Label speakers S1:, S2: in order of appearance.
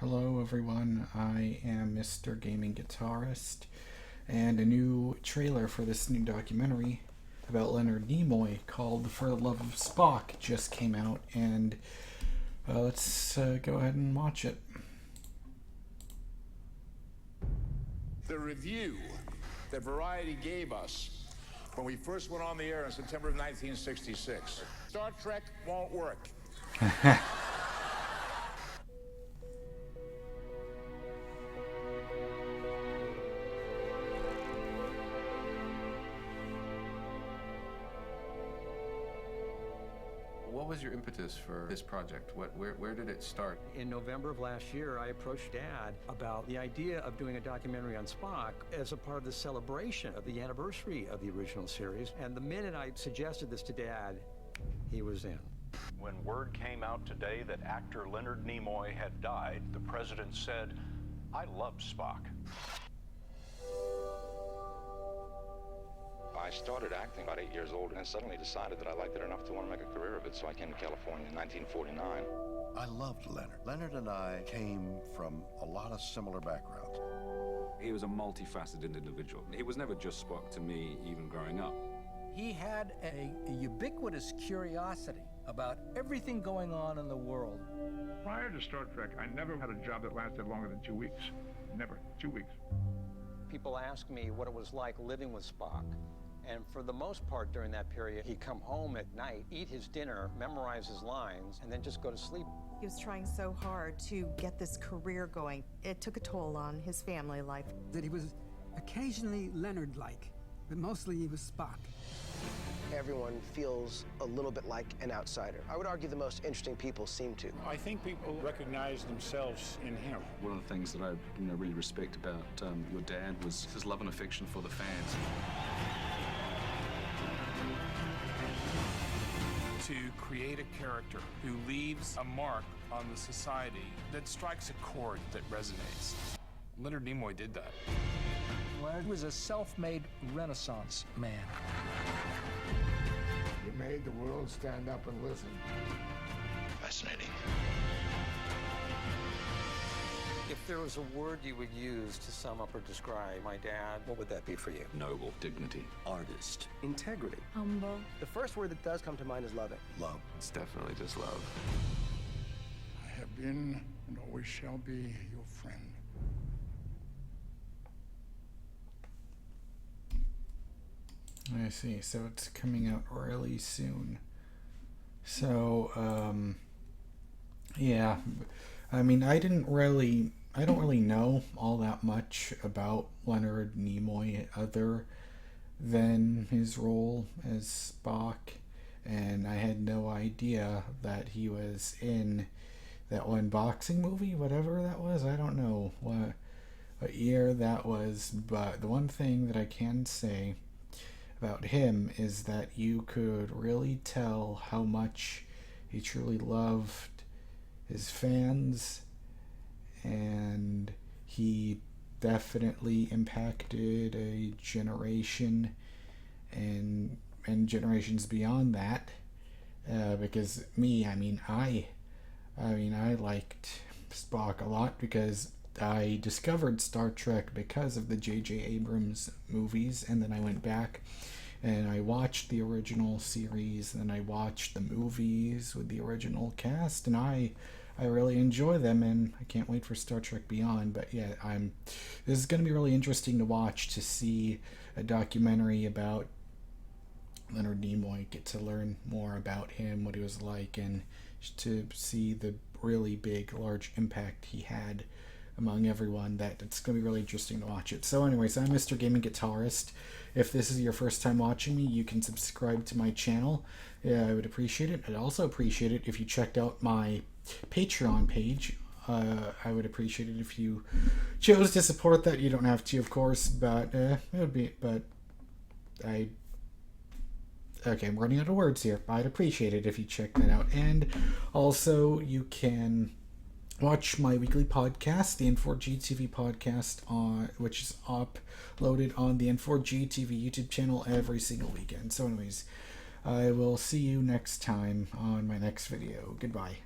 S1: Hello everyone, I am Mr. Gaming Guitarist, and a new trailer for this new documentary about Leonard Nimoy called For the Love of Spock just came out, and let's go ahead and watch it.
S2: The review that Variety gave us when we first went on the air in September of 1966. Star Trek won't work.
S3: What was your impetus for this project? Where did it start?
S4: In November of last year, I approached Dad about the idea of doing a documentary on Spock as a part of the celebration of the anniversary of the original series. And the minute I suggested this to Dad, he was in.
S5: When word came out today that actor Leonard Nimoy had died, the president said, "I love Spock."
S6: I started acting about 8 years old and suddenly decided that I liked it enough to want to make a career of it, so I came to California in 1949.
S7: I loved Leonard. Leonard and I came from a lot of similar backgrounds.
S8: He was a multifaceted individual. He was never just Spock to me, even growing up.
S9: He had a ubiquitous curiosity about everything going on in the world.
S10: Prior to Star Trek, I never had a job that lasted longer than 2 weeks. Never. 2 weeks.
S4: People asked me what it was like living with Spock. And for the most part during that period, he'd come home at night, eat his dinner, memorize his lines, and then just go to sleep.
S11: He was trying so hard to get this career going. It took a toll on his family life.
S12: That he was occasionally Leonard-like, but mostly he was Spock.
S13: Everyone feels a little bit like an outsider. I would argue the most interesting people seem to.
S2: I think people recognize themselves in him.
S8: One of the things that I really respect about your dad was his love and affection for the fans.
S14: To create a character who leaves a mark on the society that strikes a chord that resonates. Leonard Nimoy did that.
S9: Leonard was a self-made Renaissance man.
S2: You made the world stand up and listen.
S6: Fascinating.
S4: If there was a word you would use to sum up or describe my dad, what would that be for you?
S8: Noble, dignity,
S7: Artist.
S13: Integrity.
S11: Humble.
S13: The first word that does come to mind is loving.
S7: Love.
S8: it's definitely just love.
S2: I have been and always shall be your friend.
S1: I see, so it's coming out really soon. So, yeah, I mean, I don't really know all that much about Leonard Nimoy other than his role as Spock, and I had no idea that he was in that one boxing movie, whatever that was. I don't know what year that was, but the one thing that I can say about him is that you could really tell how much he truly loved his fans, and he definitely impacted a generation and generations beyond that, because I liked Spock a lot because I discovered Star Trek because of the J.J. Abrams movies, and then I went back and I watched the original series, and I watched the movies with the original cast, and I really enjoy them, and I can't wait for Star Trek Beyond. But yeah, this is going to be really interesting to watch, to see a documentary about Leonard Nimoy, get to learn more about him, what he was like, and to see the really big, large impact he had among everyone. That it's going to be really interesting to watch it. So anyways, I'm Mr. Gaming Guitarist. If this is your first time watching me, you can subscribe to my channel. Yeah, I would appreciate it. I'd also appreciate it if you checked out my Patreon page. I would appreciate it if you chose to support that. You don't have to, of course, but it would be. But okay, I'm running out of words here. I'd appreciate it if you check that out. And also, you can watch my weekly podcast, the N4G TV podcast, which is uploaded on the N4G TV YouTube channel every single weekend. So anyways, I will see you next time on my next video. Goodbye.